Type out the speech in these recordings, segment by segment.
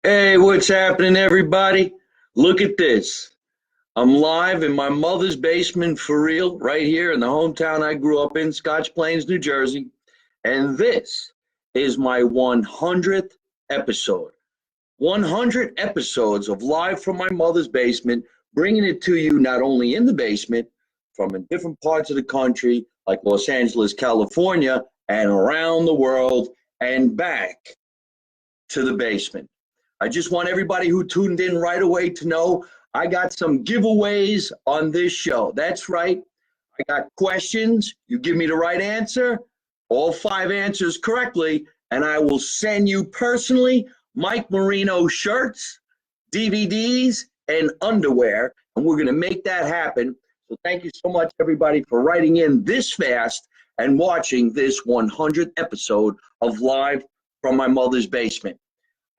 Hey, what's happening, everybody? Look at this. I'm live in my mother's basement for real, right here in the hometown I grew up in, Scotch Plains, New Jersey. And this is my 100th episode. 100 episodes of Live from my mother's basement, bringing it to you not only in the basement, from in different parts of the country, like Los Angeles, California, and around the world, and back to the basement. I just want everybody who tuned in right away to know I got some giveaways on this show. That's right. I got questions. You give me the right answer, all 5 answers correctly, and I will send you personally Mike Marino shirts, DVDs, and underwear, and we're going to make that happen. So thank you so much, everybody, for writing in this fast and watching this 100th episode of Live from my mother's basement.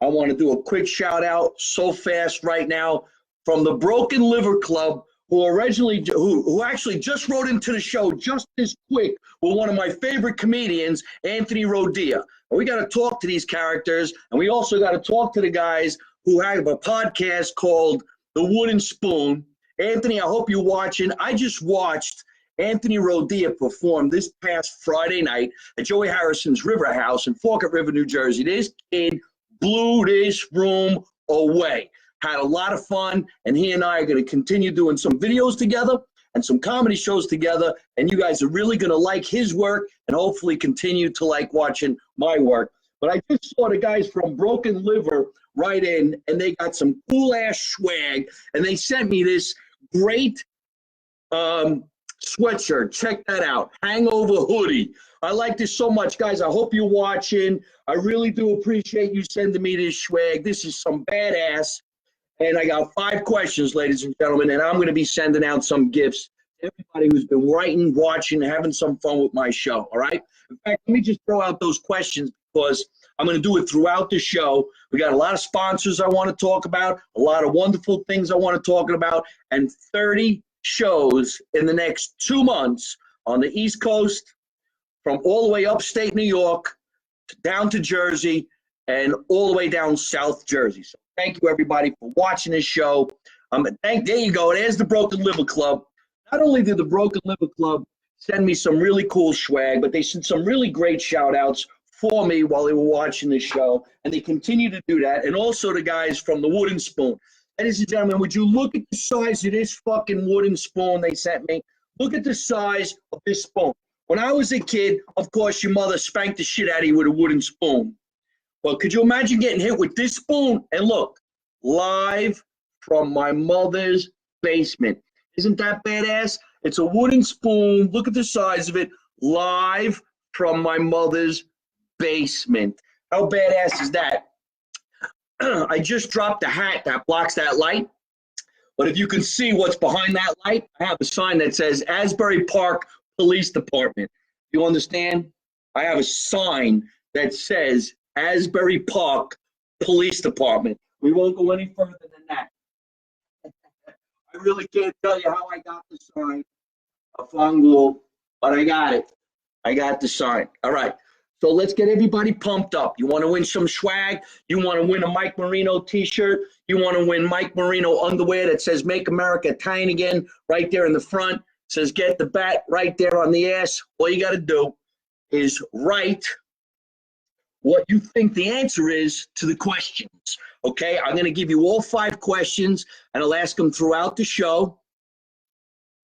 I want to do a quick shout out so fast right now from the Broken Liver Club, who actually just wrote into the show just this quick with one of my favorite comedians, Anthony Rodia. We got to talk to these characters, and we also got to talk to the guys who have a podcast called The Wooden Spoon. Anthony, I hope you're watching. I just watched Anthony Rodia perform this past Friday night at Joey Harrison's River House in Forkett River, New Jersey. This kid blew this room away. Had a lot of fun, and he and I are going to continue doing some videos together and some comedy shows together, and you guys are really going to like his work and hopefully continue to like watching my work. But I just saw the guys from Broken Liver write in, and they got some cool-ass swag, and they sent me this great sweatshirt. Check that out. Hangover hoodie. I like this so much, guys. I hope you're watching. I really do appreciate you sending me this swag. This is some badass. And I got 5 questions, ladies and gentlemen, and I'm going to be sending out some gifts to everybody who's been writing, watching, having some fun with my show, all right? In fact, let me just throw out those questions because I'm going to do it throughout the show. We got a lot of sponsors I want to talk about, a lot of wonderful things I want to talk about, and 30 shows in the next 2 months on the East Coast, from all the way upstate New York down to Jersey and all the way down South Jersey. So thank you, everybody, for watching this show. There you go. There's the Broken Liver Club. Not only did the Broken Liver Club send me some really cool swag, but they sent some really great shout-outs for me while they were watching the show, and they continue to do that. And also the guys from the Wooden Spoon. Ladies and gentlemen, would you look at the size of this fucking wooden spoon they sent me? Look at the size of this spoon. When I was a kid, of course, your mother spanked the shit out of you with a wooden spoon. Well, could you imagine getting hit with this spoon? And look, live from my mother's basement. Isn't that badass? It's a wooden spoon. Look at the size of it. Live from my mother's basement. How badass is that? I just dropped a hat that blocks that light. But if you can see what's behind that light, I have a sign that says Asbury Park Police Department. You understand? I have a sign that says Asbury Park Police Department. We won't go any further than that. I really can't tell you how I got the sign, a fungal, but I got it. I got the sign. All right. So let's get everybody pumped up. You want to win some swag? You want to win a Mike Marino t-shirt? You want to win Mike Marino underwear that says Make America Italian Again right there in the front? It says get the bat right there on the ass. All you got to do is write what you think the answer is to the questions. Okay, I'm going to give you all 5 questions, and I'll ask them throughout the show.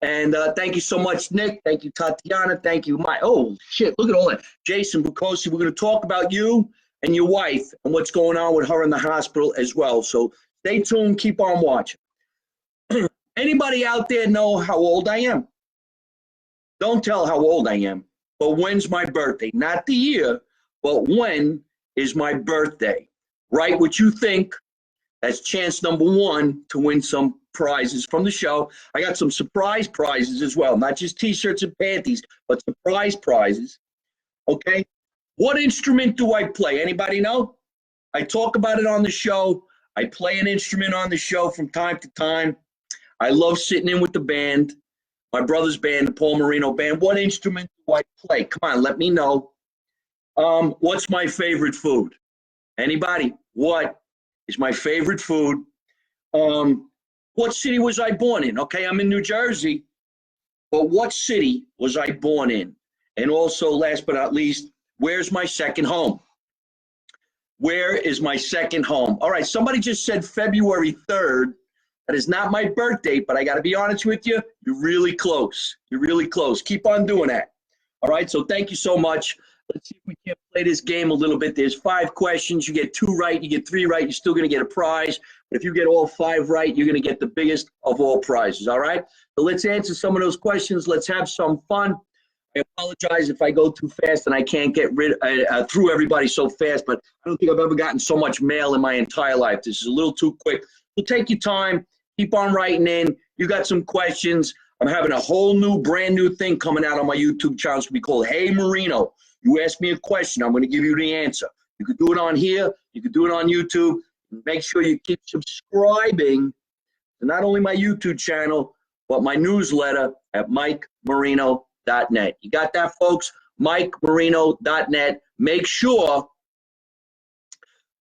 And thank you so much, Nick. Thank you, Tatiana. Thank you, Mike. Oh, shit, look at all that. Jason Bukosi, we're going to talk about you and your wife and what's going on with her in the hospital as well. So stay tuned. Keep on watching. Anybody out there know how old I am? Don't tell how old I am, but when's my birthday? Not the year, but when is my birthday? Write what you think. That's chance number 1 to win some prizes from the show. I got some surprise prizes as well, not just t-shirts and panties, but surprise prizes. Okay? What instrument do I play? Anybody know? I talk about it on the show. I play an instrument on the show from time to time. I love sitting in with the band, my brother's band, the Paul Marino Band. What instrument do I play? Come on, let me know. What's my favorite food? Anybody? What is my favorite food. What city was I born in? Okay, I'm in New Jersey, but what city was I born in? And also, last but not least, where's my second home? Where is my second home? All right, somebody just said February 3rd. That is not my birth date, but I got to be honest with you, you're really close. You're really close. Keep on doing that. All right, so thank you so much. Let's see if we can play this game a little bit. There's 5 questions. You get 2 right, you get 3 right, you're still going to get a prize. But if you get all 5 right, you're going to get the biggest of all prizes, all right? So let's answer some of those questions. Let's have some fun. I apologize if I go too fast and I can't get through everybody so fast, but I don't think I've ever gotten so much mail in my entire life. This is a little too quick. So take your time. Keep on writing in. You got some questions. I'm having a whole new, brand new thing coming out on my YouTube channel. It's going to be called Hey Marino. You ask me a question, I'm going to give you the answer. You could do it on here. You could do it on YouTube. Make sure you keep subscribing to not only my YouTube channel, but my newsletter at MikeMarino.net. You got that, folks? MikeMarino.net. Make sure.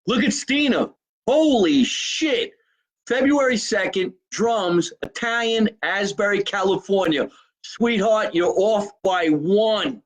Look at Stina. Holy shit. February 2nd, drums, Italian, Asbury, California. Sweetheart, you're off by 1.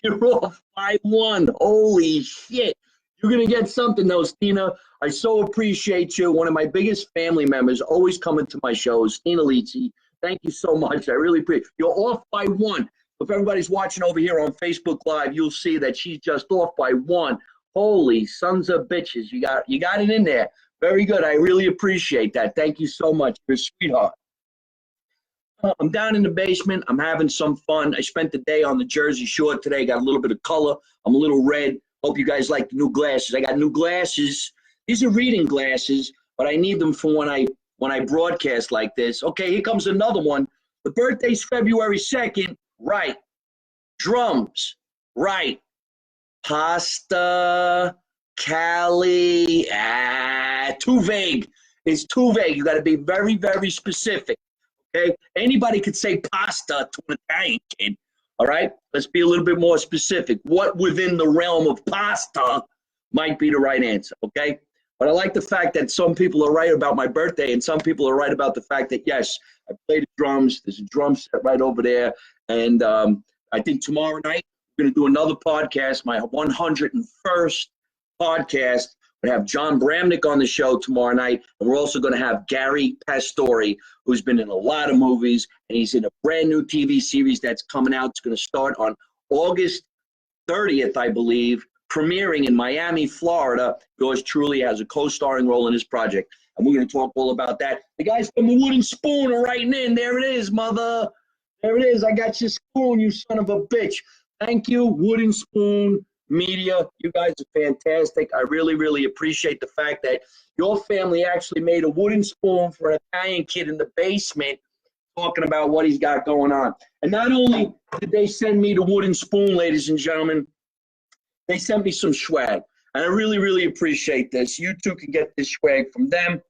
You're off by 1. Holy shit. You're going to get something, though, Stina. I so appreciate you. One of my biggest family members, always coming to my shows, Stina Lizzi. Thank you so much. I really appreciate it. You're off by 1. If everybody's watching over here on Facebook Live, you'll see that she's just off by 1. Holy sons of bitches. You got it in there. Very good. I really appreciate that. Thank you so much. You're a sweetheart. I'm down in the basement. I'm having some fun. I spent the day on the Jersey Shore today. Got a little bit of color. I'm a little red. Hope you guys like the new glasses. I got new glasses. These are reading glasses, but I need them for when I broadcast like this. Okay, here comes another one. The birthday's February 2nd. Right. Drums. Right. Pasta. Cali. Too vague. It's too vague. You got to be very, very specific. Okay? Anybody could say pasta to an Italian kid. All right? Let's be a little bit more specific. What within the realm of pasta might be the right answer, okay? But I like the fact that some people are right about my birthday and some people are right about the fact that, yes, I play the drums. There's a drum set right over there. And I think tomorrow night we're going to do another podcast, my 101st podcast. We have John Bramnick on the show tomorrow night, and we're also going to have Gary Pastore, who's been in a lot of movies, and he's in a brand new TV series that's coming out. It's going to start on August 30th, I believe, premiering in Miami, Florida. Yours truly has a co-starring role in this project, and we're going to talk all about that. The guys from the Wooden Spoon are writing in. There it is, mother. There it is. I got your spoon, you son of a bitch. Thank you, Wooden Spoon Media. You guys are fantastic. I really, really appreciate the fact that your family actually made a wooden spoon for an Italian kid in the basement talking about what he's got going on. And not only did they send me the wooden spoon, ladies and gentlemen, they sent me some swag. And I really, really appreciate this. You too can get this swag from them.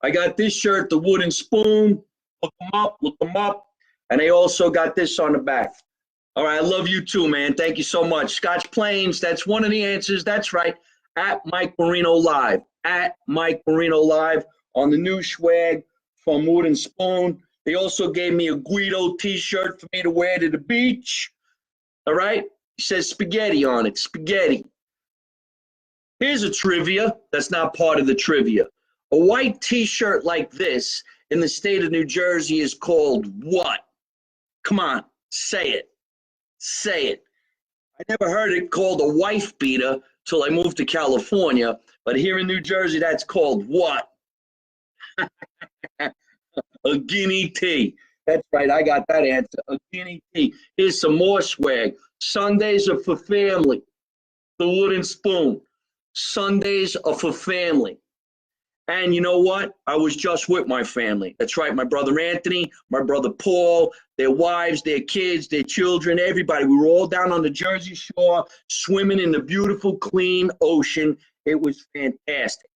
I got this shirt, the Wooden Spoon. Look them up, look them up. And they also got this on the back. All right, I love you too, man. Thank you so much. Scotch Plains, that's one of the answers. That's right, at Mike Marino Live. At Mike Marino Live on the new swag from Wooden Spoon. They also gave me a Guido t-shirt for me to wear to the beach. All right, it says spaghetti on it, spaghetti. Here's a trivia that's not part of the trivia. A white t-shirt like this in the state of New Jersey is called what? Come on, say it. Say it. I never heard it called a wife beater till I moved to California, but here in New Jersey, that's called what? A guinea tea. That's right, I got that answer, a guinea tea. Here's some more swag. Sundays are for family. The Wooden Spoon. Sundays are for family. And you know what? I was just with my family. That's right, my brother Anthony, my brother Paul, their wives, their kids, their children, everybody. We were all down on the Jersey Shore, swimming in the beautiful, clean ocean. It was fantastic.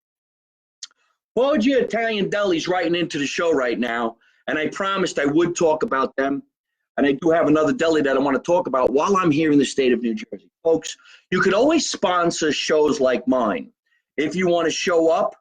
Foggia Italian Deli's writing into the show right now, and I promised I would talk about them. And I do have another deli that I want to talk about while I'm here in the state of New Jersey. Folks, you could always sponsor shows like mine. If you want to show up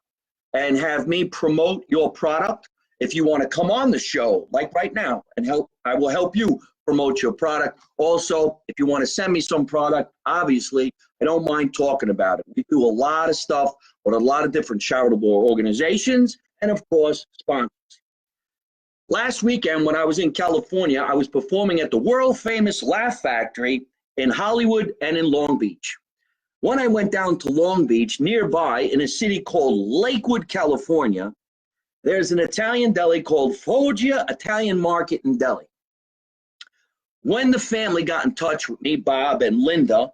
and have me promote your product, if you want to come on the show, like right now, and I will help you promote your product. Also, if you want to send me some product, obviously, I don't mind talking about it. We do a lot of stuff with a lot of different charitable organizations and, of course, sponsors. Last weekend, when I was in California, I was performing at the world-famous Laugh Factory in Hollywood and in Long Beach. When I went down to Long Beach, nearby in a city called Lakewood, California, there's an Italian deli called Foggia Italian Market and Deli. When the family got in touch with me, Bob and Linda,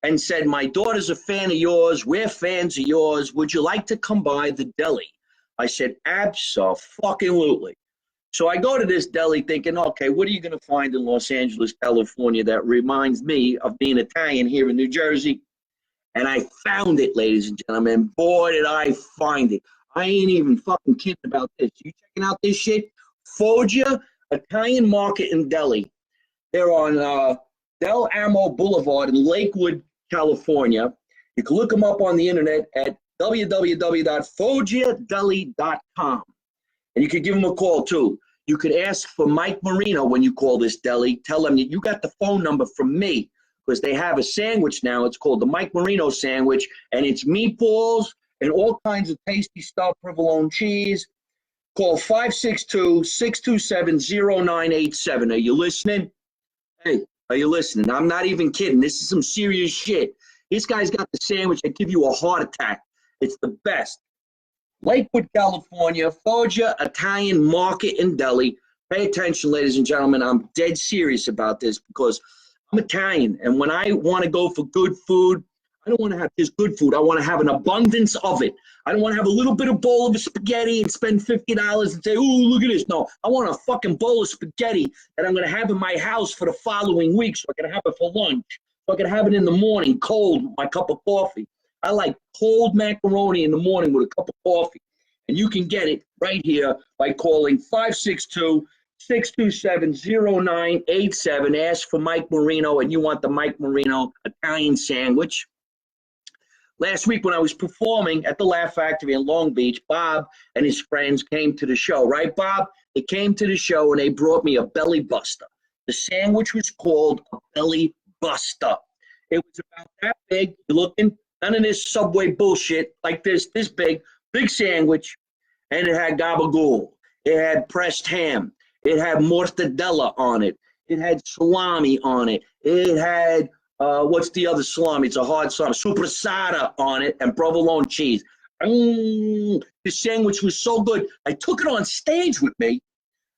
and said, my daughter's a fan of yours, we're fans of yours, would you like to come by the deli? I said, abso-fucking-lutely. So I go to this deli thinking, okay, what are you going to find in Los Angeles, California that reminds me of being Italian here in New Jersey? And I found it, ladies and gentlemen. Boy, did I find it. I ain't even fucking kidding about this. You checking out this shit? Foggia Italian Market and Deli. They're on Del Amo Boulevard in Lakewood, California. You can look them up on the internet at www.foggiadeli.com. And you could give them a call, too. You could ask for Mike Marino when you call this deli. Tell them that you got the phone number from me, because they have a sandwich now. It's called the Mike Marino sandwich, and it's meatballs and all kinds of tasty stuff, provolone cheese. Call 562-627-0987. Are you listening? Hey, are you listening? I'm not even kidding. This is some serious shit. This guy's got the sandwich that give you a heart attack. It's the best. Lakewood, California, Foggia Italian Market and Deli. Pay attention, ladies and gentlemen. I'm dead serious about this because I'm Italian, and when I want to go for good food, I don't want to have just good food. I want to have an abundance of it. I don't want to have a little bit of bowl of spaghetti and spend $50 and say, ooh, look at this. No, I want a fucking bowl of spaghetti that I'm going to have in my house for the following week so I can have it for lunch, so I can have it in the morning cold with my cup of coffee. I like cold macaroni in the morning with a cup of coffee. And you can get it right here by calling 562-627-0987. Ask for Mike Marino, and you want the Mike Marino Italian sandwich. Last week when I was performing at the Laugh Factory in Long Beach, Bob and his friends came to the show. Right, Bob? They came to the show, and they brought me a belly buster. The sandwich was called a belly buster. It was about that big. You're looking, none of this Subway bullshit like this big sandwich, and it had gabagool. It had pressed ham. It had mortadella on it. It had salami on it. It had, what's the other salami? It's a hard salami. Supersada on it and provolone cheese. The sandwich was so good. I took it on stage with me,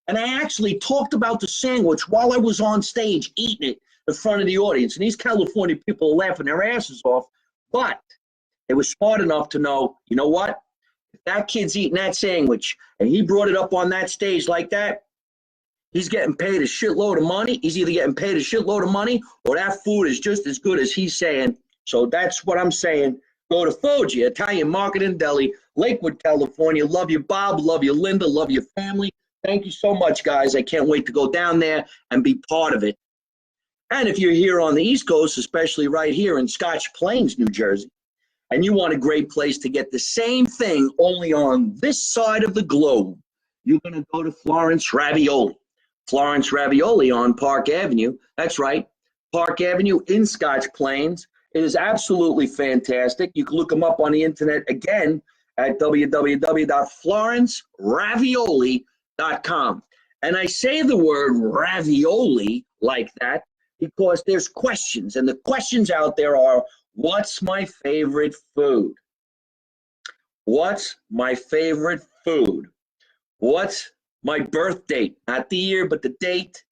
and I actually talked about the sandwich while I was on stage eating it in front of the audience. And these California people are laughing their asses off, but they were smart enough to know, you know what? If that kid's eating that sandwich and he brought it up on that stage like that, he's getting paid a shitload of money. He's either getting paid a shitload of money or that food is just as good as he's saying. So that's what I'm saying. Go to Foggia Italian Market and Deli, Lakewood, California. Love you, Bob. Love you, Linda. Love your family. Thank you so much, guys. I can't wait to go down there and be part of it. And if you're here on the East Coast, especially right here in Scotch Plains, New Jersey, and you want a great place to get the same thing only on this side of the globe, you're going to go to Florence Ravioli. Florence Ravioli on Park Avenue. That's right, Park Avenue in Scotch Plains. It is absolutely fantastic. You can look them up on the internet again at www.florenceravioli.com. And I say the word ravioli like that because there's questions, and the questions out there are, what's my favorite food? What's my favorite food? What's my birth date? Not the year, but the date.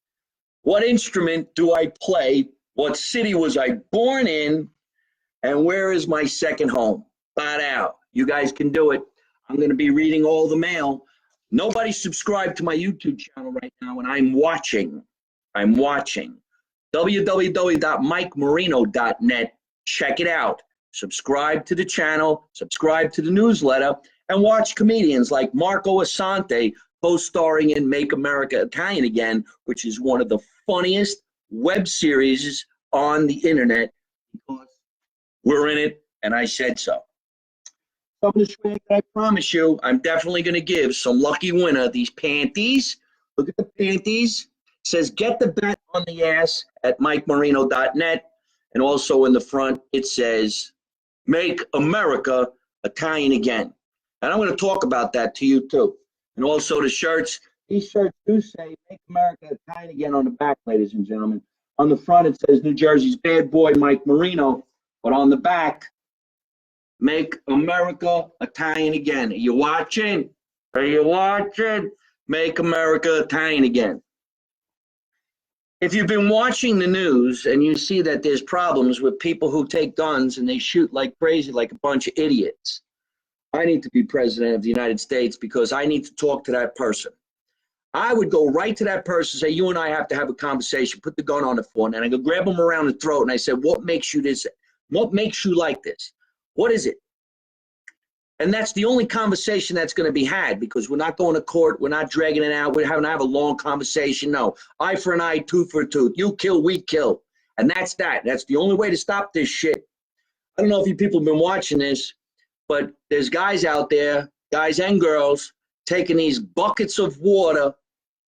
What instrument do I play? What city was I born in? And where is my second home? Spot out. You guys can do it. I'm going to be reading all the mail. Nobody subscribed to my YouTube channel right now, and I'm watching. www.mikemarino.net. Check it out. Subscribe to the channel, subscribe to the newsletter, and watch comedians like Marco Asante co-starring in Make America Italian Again, which is one of the funniest web series on the internet because we're in it, and I said so. some of the swag that I promise you, I'm definitely going to give some lucky winner these panties. Look at the panties. It says, get the bet on the ass at MikeMarino.net. And also in the front, it says, make America Italian again. And I'm going to talk about that to you too. And also the shirts. These shirts do say, make America Italian again on the back, ladies and gentlemen. On the front, it says New Jersey's bad boy, Mike Marino. But on the back, make America Italian again. Are you watching? Are you watching? Make America Italian again. If you've been watching the news and you see that there's problems with people who take guns and they shoot like crazy, like a bunch of idiots, I need to be president of the United States because I need to talk to that person. I would go right to that person, say, you and I have to have a conversation, put the gun on the phone, and I go grab him around the throat, and I said, what makes you this? What makes you like this? What is it? And that's the only conversation that's going to be had because we're not going to court. We're not dragging it out. We're having to have a long conversation. No, eye for an eye, tooth for a tooth. You kill, we kill. And that's that. That's the only way to stop this shit. I don't know if you people have been watching this, but there's guys out there, guys and girls, taking these buckets of water,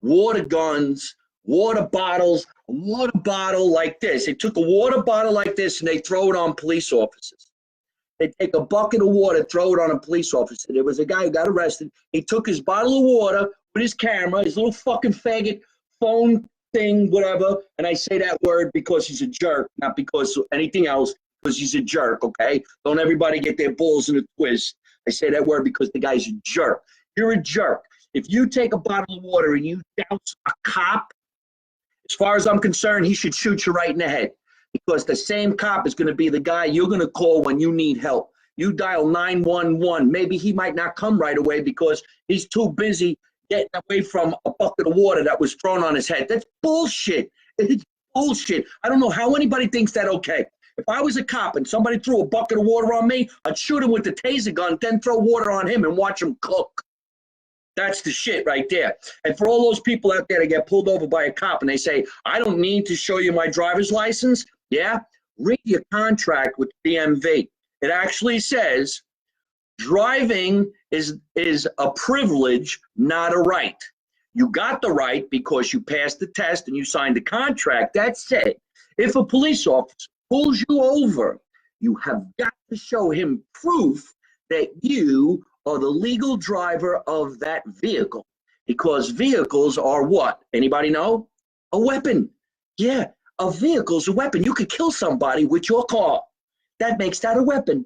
water guns, water bottles, a water bottle like this. They took a water bottle like this and they throw it on police officers. They take a bucket of water, throw it on a police officer. There was a guy who got arrested. He took his bottle of water with his camera, his little fucking faggot phone thing, whatever. And I say that word because he's a jerk, not because of anything else, because he's a jerk, okay? Don't everybody get their balls in a twist. I say that word because the guy's a jerk. You're a jerk. If you take a bottle of water and you douse a cop, as far as I'm concerned, he should shoot you right in the head. Because the same cop is going to be the guy you're going to call when you need help. You dial 911. Maybe he might not come right away because he's too busy getting away from a bucket of water that was thrown on his head. That's bullshit. It's bullshit. I don't know how anybody thinks that okay. If I was a cop and somebody threw a bucket of water on me, I'd shoot him with the taser gun, then throw water on him and watch him cook. That's the shit right there. And for all those people out there that get pulled over by a cop and they say, I don't need to show you my driver's license. Yeah, read your contract with DMV. It actually says driving is a privilege, not a right. You got the right because you passed the test and you signed the contract. That said, if a police officer pulls you over, you have got to show him proof that you are the legal driver of that vehicle. Because vehicles are what? Anybody know? A weapon. Yeah. A vehicle's a weapon. You could kill somebody with your car. That makes that a weapon.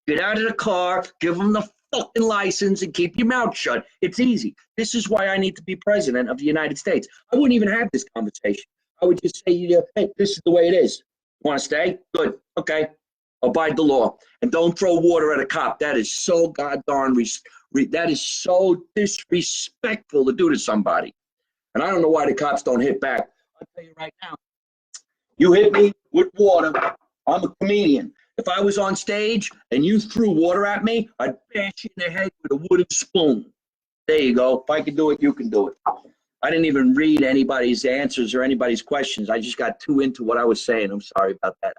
Get out of the car, give them the fucking license, and keep your mouth shut. It's easy. This is why I need to be president of the United States. I wouldn't even have this conversation. I would just say, hey, this is the way it is. You want to stay? Good. Okay. Abide the law. And don't throw water at a cop. That is so goddamn that is so disrespectful to do to somebody. And I don't know why the cops don't hit back. I'll tell you right now. You hit me with water, I'm a comedian. If I was on stage and you threw water at me, I'd bash you in the head with a wooden spoon. There you go. If I can do it, you can do it. I didn't even read anybody's answers or anybody's questions. I just got too into what I was saying. I'm sorry about that.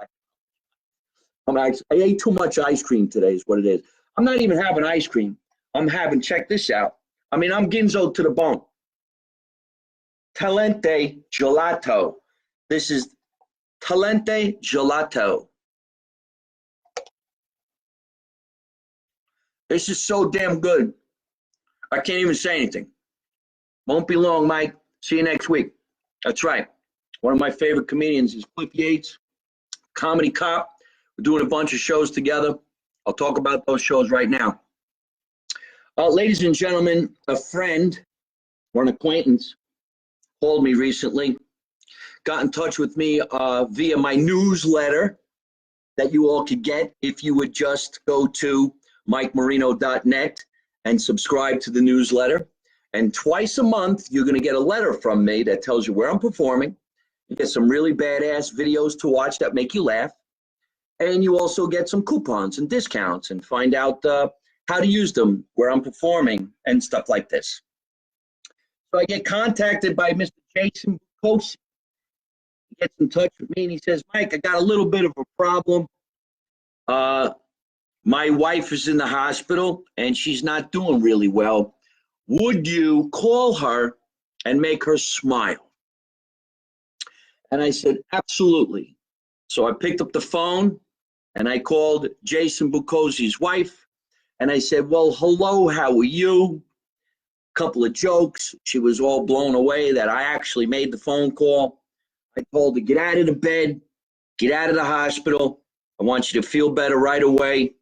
I ate too much ice cream today is what it is. I'm not even having ice cream. I'm having, check this out. I'm ginzo to the bone. Talente gelato. This is Talente gelato. This is so damn good. I can't even say anything. Won't be long, Mike. See you next week. That's right. One of my favorite comedians is Cliff Yates, Comedy Cop. We're doing a bunch of shows together. I'll talk about those shows right now. Ladies and gentlemen, a friend or an acquaintance called me recently, got in touch with me via my newsletter that you all could get if you would just go to MikeMarino.net and subscribe to the newsletter. And twice a month, you're going to get a letter from me that tells you where I'm performing. You get some really badass videos to watch that make you laugh. And you also get some coupons and discounts and find out how to use them, where I'm performing, and stuff like this. So I get contacted by Mr. Jason Bukosi. He gets in touch with me and he says, Mike, I got a little bit of a problem. my wife is in the hospital and she's not doing really well. Would you call her and make her smile? And I said, absolutely. So I picked up the phone and I called Jason Bucosi's wife and I said, well, hello, how are you? Couple of jokes. She was all blown away that I actually made the phone call. I told her, get out of the bed, get out of the hospital. I want you to feel better right away,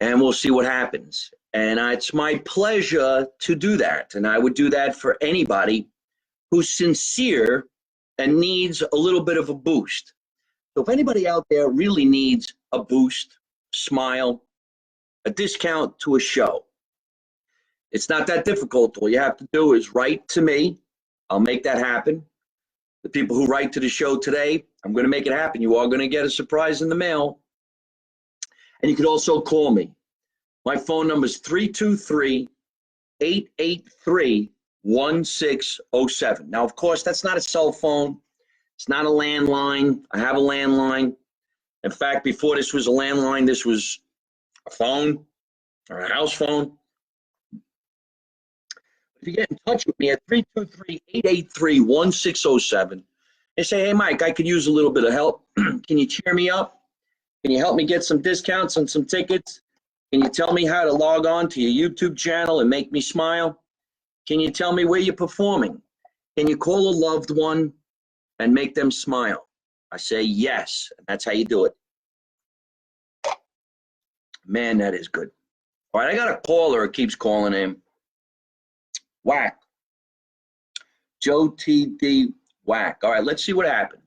and we'll see what happens. And it's my pleasure to do that. And I would do that for anybody who's sincere and needs a little bit of a boost. So if anybody out there really needs a boost, smile, a discount to a show, it's not that difficult. All you have to do is write to me. I'll make that happen. The people who write to the show today, I'm going to make it happen. You are going to get a surprise in the mail. And you can also call me. My phone number is 323-883-1607. Now, of course, that's not a cell phone. It's not a landline. I have a landline. In fact, before this was a landline, this was a phone or a house phone. If you get in touch with me at 323-883-1607 and say, hey, Mike, I could use a little bit of help. Can you cheer me up? Can you help me get some discounts on some tickets? Can you tell me how to log on to your YouTube channel and make me smile? Can you tell me where you're performing? Can you call a loved one and make them smile? I say yes, and that's how you do it. Man, that is good. All right, I got a caller. It keeps calling in. Whack. Joe TD Whack. All right, let's see what happens.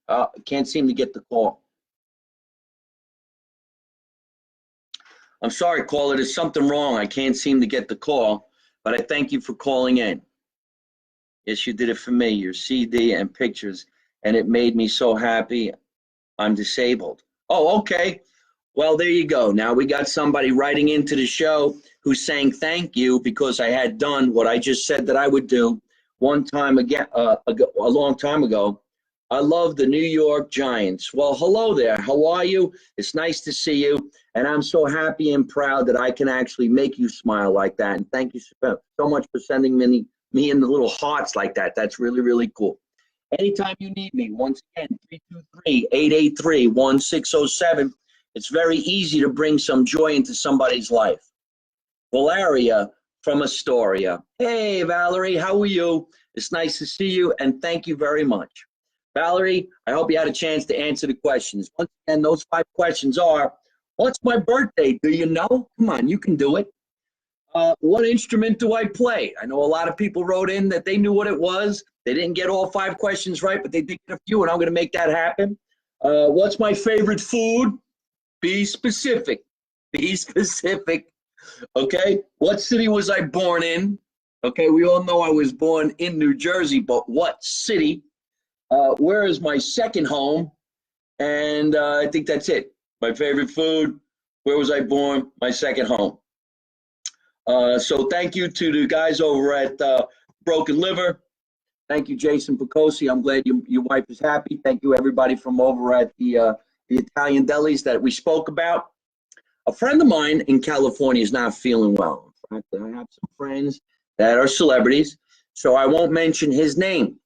I can't seem to get the call. I'm sorry, caller. There's something wrong. I can't seem to get the call, but I thank you for calling in. Yes, you did it for me, your CD and pictures, and it made me so happy. I'm disabled. Oh, okay. Well, there you go. Now we got somebody writing into the show who's saying thank you because I had done what I just said that I would do one time again, a long time ago. I love the New York Giants. Well, hello there. How are you? It's nice to see you. And I'm so happy and proud that I can actually make you smile like that. And thank you so much for sending me in the little hearts like that. That's really, really cool. Anytime you need me, once again, 323-883-1607. It's very easy to bring some joy into somebody's life. Valeria from Astoria. Hey, Valerie, how are you? It's nice to see you, and thank you very much. Valerie, I hope you had a chance to answer the questions. Once again, those 5 questions are, what's my birthday? Do you know? Come on, you can do it. What instrument do I play? I know a lot of people wrote in that they knew what it was. They didn't get all 5 questions right, but they did get a few, and I'm going to make that happen. What's my favorite food? Be specific. Be specific. Okay? What city was I born in? Okay, we all know I was born in New Jersey, but what city? Where is my second home? And I think that's it. My favorite food, where was I born, my second home. So thank you to the guys over at Broken Liver. Thank you, Jason Picosi. I'm glad your wife is happy. Thank you, everybody from over at the Italian delis that we spoke about. A friend of mine in California is not feeling well. In fact, I have some friends that are celebrities, so I won't mention his name.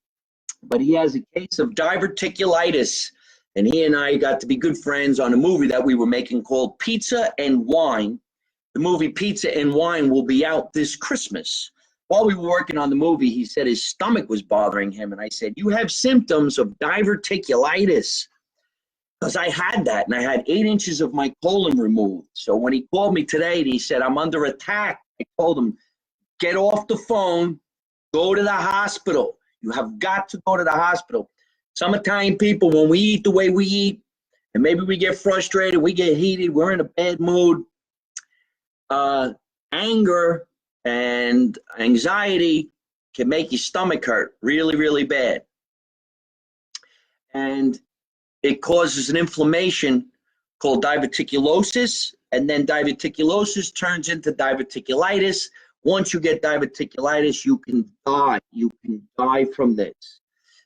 But he has a case of diverticulitis, and he and I got to be good friends on a movie that we were making called Pizza and Wine. The movie Pizza and Wine will be out this Christmas. While we were working on the movie, he said his stomach was bothering him, and I said, you have symptoms of diverticulitis, because I had that, and I had 8 inches of my colon removed. So when he called me today and he said, I'm under attack, I told him, get off the phone, go to the hospital. You have got to go to the hospital. Some Italian people, when we eat the way we eat, and maybe we get frustrated, we get heated, we're in a bad mood, anger and anxiety can make your stomach hurt really, really bad. And it causes an inflammation called diverticulosis, and then diverticulosis turns into diverticulitis, Once you get diverticulitis, you can die. You can die from this.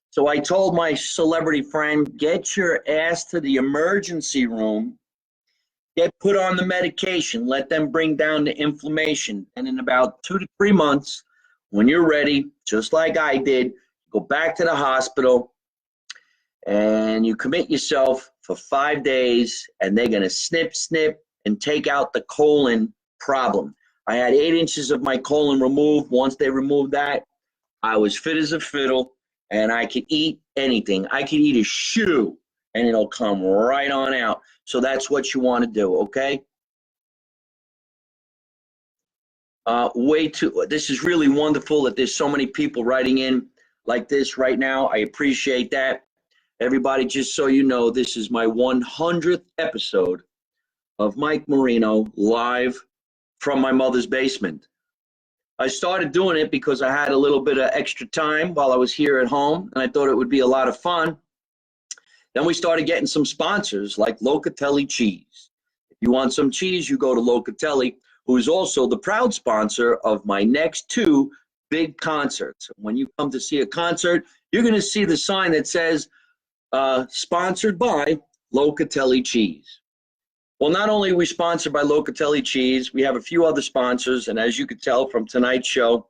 So I told my celebrity friend, get your ass to the emergency room, get put on the medication, let them bring down the inflammation. And in about 2 to 3 months, when you're ready, just like I did, go back to the hospital and you commit yourself for 5 days, and they're going to snip, and take out the colon problem. I had 8 inches of my colon removed. Once they removed that, I was fit as a fiddle, and I could eat anything. I could eat a shoe, and it'll come right on out. So that's what you want to do, okay? This is really wonderful that there's so many people writing in like this right now. I appreciate that. Everybody, just so you know, this is my 100th episode of Mike Marino live from my mother's basement. I started doing it because I had a little bit of extra time while I was here at home, and I thought it would be a lot of fun. Then we started getting some sponsors like Locatelli Cheese. If you want some cheese, you go to Locatelli, who is also the proud sponsor of my next 2 big concerts. When you come to see a concert, you're going to see the sign that says, sponsored by Locatelli Cheese. Well, not only are we sponsored by Locatelli Cheese, we have a few other sponsors, and as you could tell from tonight's show,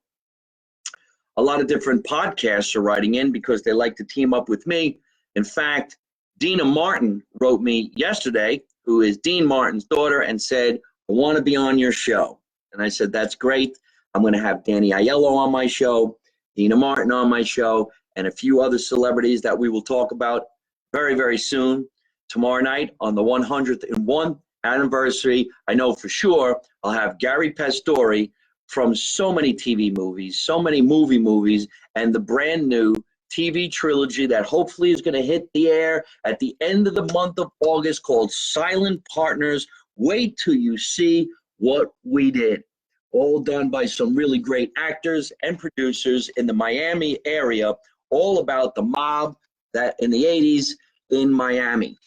a lot of different podcasts are writing in because they like to team up with me. In fact, Dina Martin wrote me yesterday, who is Dean Martin's daughter, and said, I want to be on your show. And I said, that's great. I'm going to have Danny Aiello on my show, Dina Martin on my show, and a few other celebrities that we will talk about very, very soon. Tomorrow night on the 101st anniversary, I know for sure I'll have Gary Pastore from so many TV movies, so many movies, and the brand new TV trilogy that hopefully is going to hit the air at the end of the month of August called Silent Partners. Wait till you see what we did. All done by some really great actors and producers in the Miami area, all about the mob that in the 80s in Miami.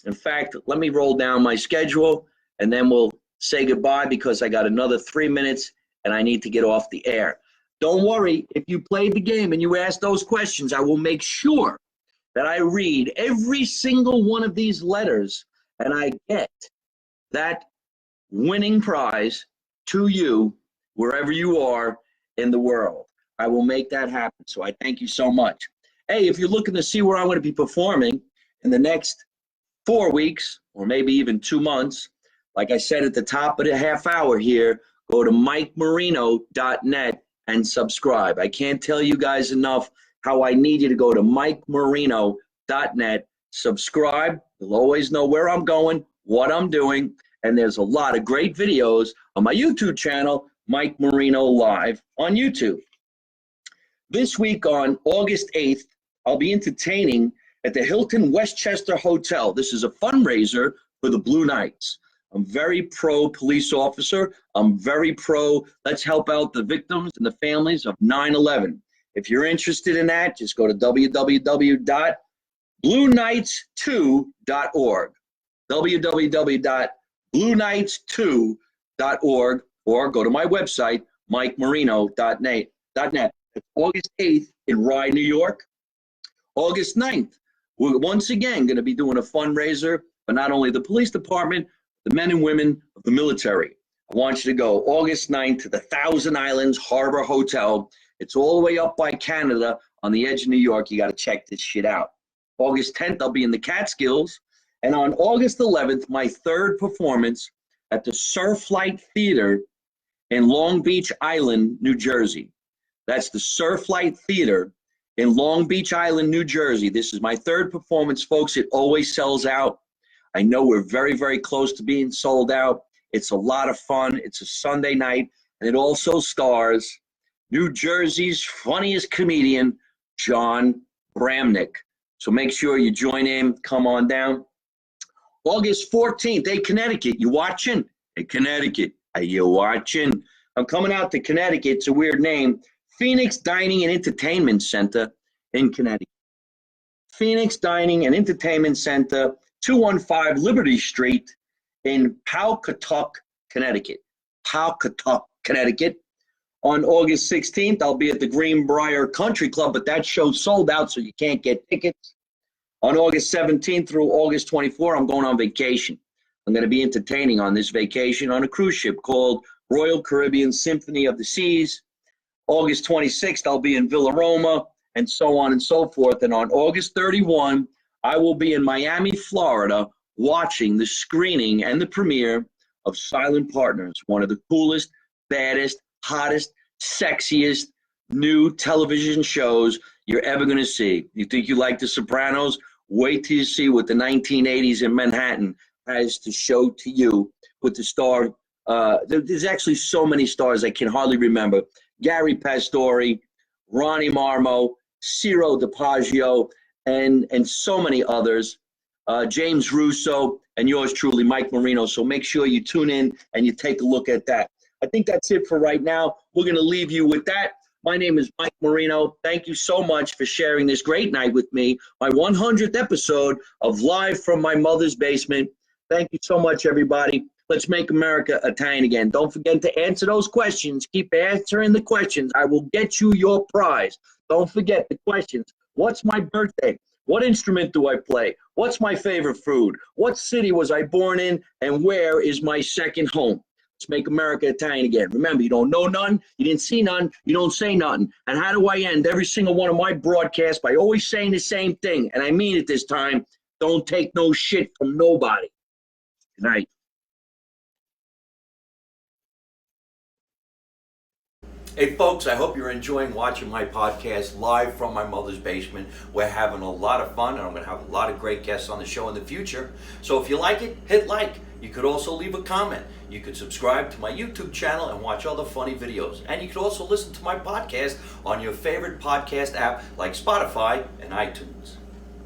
In fact, let me roll down my schedule and then we'll say goodbye because I got another 3 minutes and I need to get off the air. Don't worry, if you played the game and you ask those questions, I will make sure that I read every single one of these letters and I get that winning prize to you wherever you are in the world. I will make that happen. So I thank you so much. Hey, if you're looking to see where I'm going to be performing in the next 4 weeks or maybe even 2 months, like I said at the top of the half hour here, go to MikeMarino.net and subscribe. I can't tell you guys enough how I need you to go to MikeMarino.net, subscribe. You'll always know where I'm going, what I'm doing, and there's a lot of great videos on my YouTube channel, Mike Marino Live on YouTube. This week on August 8th, I'll be entertaining at the Hilton Westchester Hotel. This is a fundraiser for the Blue Knights. I'm very pro police officer. I'm very pro let's help out the victims and the families of 9/11. If you're interested in that, just go to www.blueknights2.org. www.blueknights2.org or go to my website, MikeMarino.net. It's August 8th in Rye, New York. August 9th, we're once again going to be doing a fundraiser for not only the police department, the men and women of the military. I want you to go August 9th to the Thousand Islands Harbor Hotel. It's all the way up by Canada on the edge of New York. You got to check this shit out. August 10th, I'll be in the Catskills. And on August 11th, my 3rd performance at the Surflight Theater in Long Beach Island, New Jersey. That's the Surflight Theater in Long Beach Island, New Jersey. This is my 3rd performance, folks. It always sells out. I know we're very, very close to being sold out. It's a lot of fun. It's a Sunday night, and it also stars New Jersey's funniest comedian, John Bramnick. So make sure you join in. Come on down. August 14th, hey, Connecticut, you watching? Hey, Connecticut, are you watching? I'm coming out to Connecticut. It's a weird name. Phoenix Dining and Entertainment Center in Connecticut. Phoenix Dining and Entertainment Center, 215 Liberty Street in Pawcatuck, Connecticut. Pawcatuck, Connecticut. On August 16th, I'll be at the Greenbrier Country Club, but that show's sold out, so you can't get tickets. On August 17th through August 24th, I'm going on vacation. I'm going to be entertaining on this vacation on a cruise ship called Royal Caribbean Symphony of the Seas. August 26th, I'll be in Villa Roma, and so on and so forth. And on August 31, I will be in Miami, Florida, watching the screening and the premiere of Silent Partners, one of the coolest, baddest, hottest, sexiest new television shows you're ever going to see. You think you like The Sopranos? Wait till you see what the 1980s in Manhattan has to show to you with the star. There's actually so many stars I can hardly remember. Gary Pastore, Ronnie Marmo, Ciro DiPaggio, and so many others. James Russo, and yours truly, Mike Marino. So make sure you tune in and you take a look at that. I think that's it for right now. We're going to leave you with that. My name is Mike Marino. Thank you so much for sharing this great night with me, my 100th episode of Live from My Mother's Basement. Thank you so much, everybody. Let's make America Italian again. Don't forget to answer those questions. Keep answering the questions. I will get you your prize. Don't forget the questions. What's my birthday? What instrument do I play? What's my favorite food? What city was I born in? And where is my second home? Let's make America Italian again. Remember, you don't know none, you didn't see none, you don't say nothing. And how do I end every single one of my broadcasts? By always saying the same thing. And I mean it this time. Don't take no shit from nobody. Good night. Hey folks, I hope you're enjoying watching my podcast live from my mother's basement. We're having a lot of fun, and I'm going to have a lot of great guests on the show in the future. So if you like it, hit like. You could also leave a comment. You could subscribe to my YouTube channel and watch other funny videos. And you could also listen to my podcast on your favorite podcast app like Spotify and iTunes.